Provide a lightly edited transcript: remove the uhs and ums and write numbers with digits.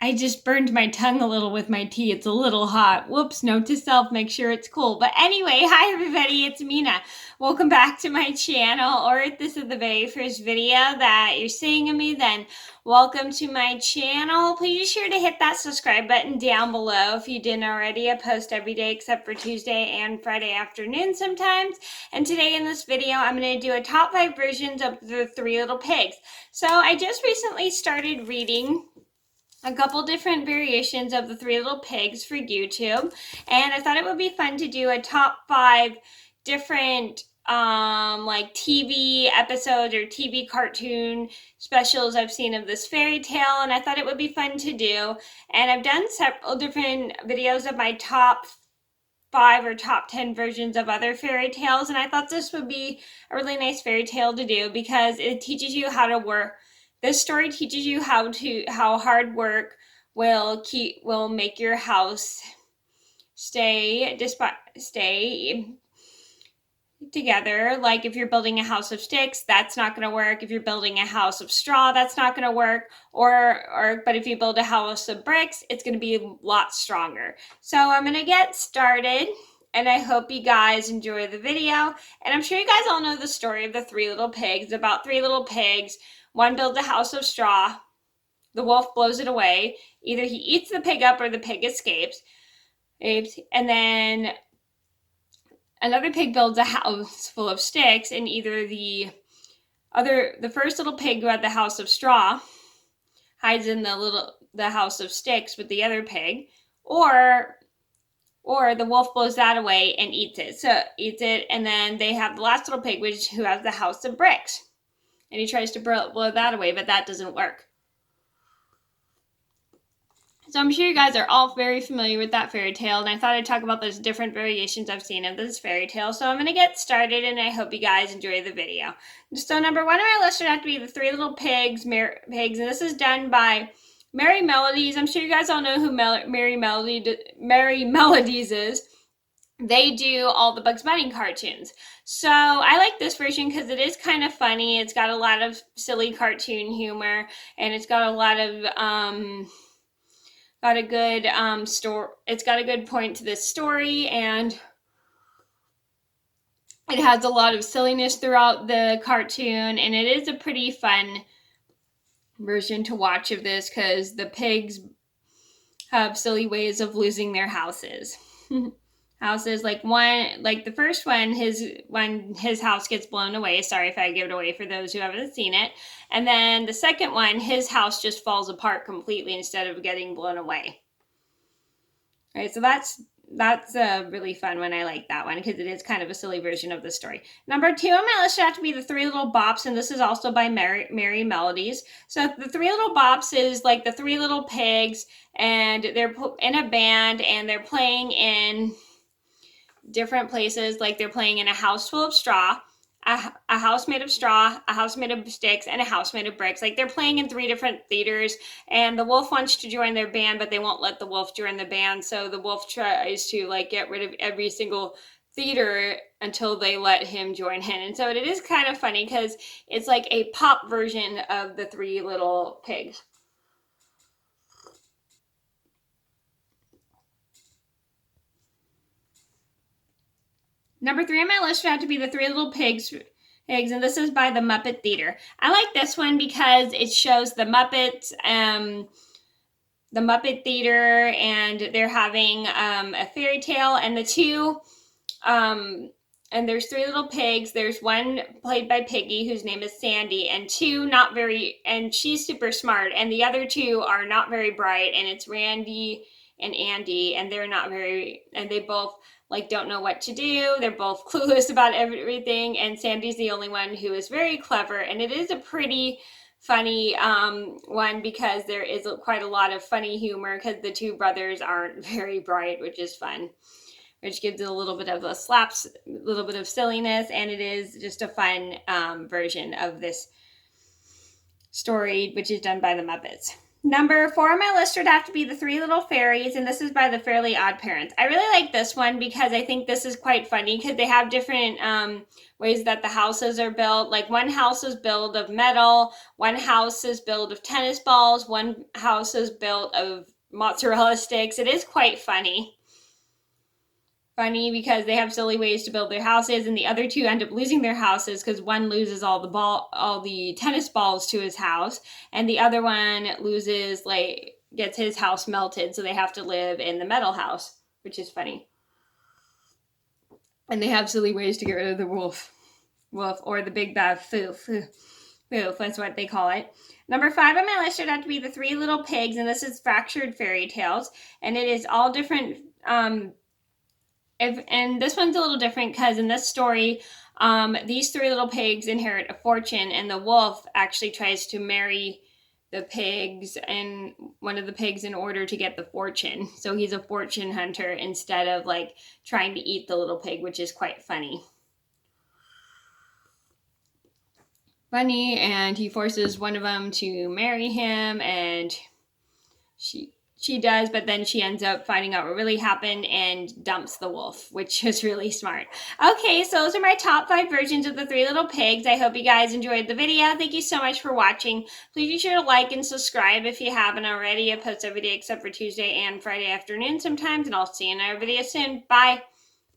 I just burned my tongue a little with my tea. It's a little hot. Whoops, note to self, make sure it's cool. But anyway, hi everybody, it's Mena. Welcome back to my channel, or if this is the very first video that you're seeing of me, then welcome to my channel. Please be sure to hit that subscribe button down below if you didn't already. I post every day except for Tuesday and Friday afternoon sometimes. And today in this video, I'm going to do a top 5 versions of the Three Little Pigs. So I just recently started reading a couple different variations of the Three Little Pigs for YouTube, and I thought it would be fun to do a top 5 different like TV episodes or TV cartoon specials I've seen of this fairy tale, and I thought it would be fun to do. And I've done several different videos of my top 5 or top 10 versions of other fairy tales, and I thought this would be a really nice fairy tale to do because it teaches you how to work. This story teaches you how hard work will make your house stay together. Like if you're building a house of sticks, that's not going to work. If you're building a house of straw, that's not going to work. But if you build a house of bricks, it's going to be a lot stronger. So I'm going to get started, and I hope you guys enjoy the video. And I'm sure you guys all know the story of the Three Little Pigs. About 3 little pigs. One builds a house of straw. The wolf blows it away. Either he eats the pig up or the pig escapes. And then another pig builds a house full of sticks, and either the first little pig who had the house of straw hides in the house of sticks with the other pig, or the wolf blows that away and eats it. And then they have the last little pig, who has the house of bricks. And he tries to blow that away, but that doesn't work. So I'm sure you guys are all very familiar with that fairy tale, and I thought I'd talk about those different variations I've seen of this fairy tale. So I'm going to get started, and I hope you guys enjoy the video. So number 1 on my list would have to be the Three Little Pigs, and this is done by Merry Melodies. I'm sure you guys all know who Merry Melodies is. They do all the Bugs Bunny cartoons. So I like this version because it is kind of funny. It's got a lot of silly cartoon humor, and it's got a lot of got a good story. It's got a good point to this story, and it has a lot of silliness throughout the cartoon, and it is a pretty fun version to watch of this because the pigs have silly ways of losing their houses. Like the first one, when his house gets blown away. Sorry if I give it away for those who haven't seen it. And then the second one, his house just falls apart completely instead of getting blown away. All right, so that's a really fun one. I like that one because it is kind of a silly version of the story. Number 2 on my list would have to be the Three Little Bops, and this is also by Merry Melodies. So the Three Little Bops is like the 3 little pigs, and they're in a band, and they're playing in different places. Like they're playing in a house full of straw, a house made of straw, a house made of sticks, and a house made of bricks. Like they're playing in 3 different theaters, and the wolf wants to join their band, but they won't let the wolf join the band. So the wolf tries to get rid of every single theater until they let him join in. And so it is kind of funny because it's like a pop version of the Three Little Pigs. Number 3 on my list would have to be the Three Little Pigs, and this is by the Muppet Theater. I like this one because it shows the Muppets, the Muppet Theater, and they're having a fairy tale, and and there's 3 little pigs. There's one played by Piggy, whose name is Sandy, and 2 and she's super smart, and the other 2 are not very bright, and it's Randy and Andy, and they both don't know what to do. They're both clueless about everything, and Sandy's the only one who is very clever. And it is a pretty funny one because there is quite a lot of funny humor because the 2 brothers aren't very bright, which is fun, which gives it a little bit of a little bit of silliness, and it is just a fun version of this story, which is done by the Muppets. Number 4 on my list would have to be The Three Little Fairies, and this is by the Fairly Odd Parents. I really like this one because I think this is quite funny because they have different ways that the houses are built. Like one house is built of metal, one house is built of tennis balls, one house is built of mozzarella sticks. It is quite funny. Funny because they have silly ways to build their houses, and the other two end up losing their houses because one loses all the tennis balls to his house, and the other one gets his house melted, so they have to live in the metal house, which is funny. And they have silly ways to get rid of the wolf, or the big bad foof. That's what they call it. Number 5 on my list would have to be The Three Little Pigs, and this is Fractured Fairy Tales, and it is all different. And this one's a little different because in this story, these 3 little pigs inherit a fortune, and the wolf actually tries to marry the pigs and one of the pigs in order to get the fortune. So he's a fortune hunter instead of like trying to eat the little pig, which is quite funny. And he forces one of them to marry him, and she does, but then she ends up finding out what really happened and dumps the wolf, which is really smart. Okay, so those are my top 5 versions of The Three Little Pigs. I hope you guys enjoyed the video. Thank you so much for watching. Please be sure to like and subscribe if you haven't already. I post every day except for Tuesday and Friday afternoon sometimes, and I'll see you in our video soon. Bye!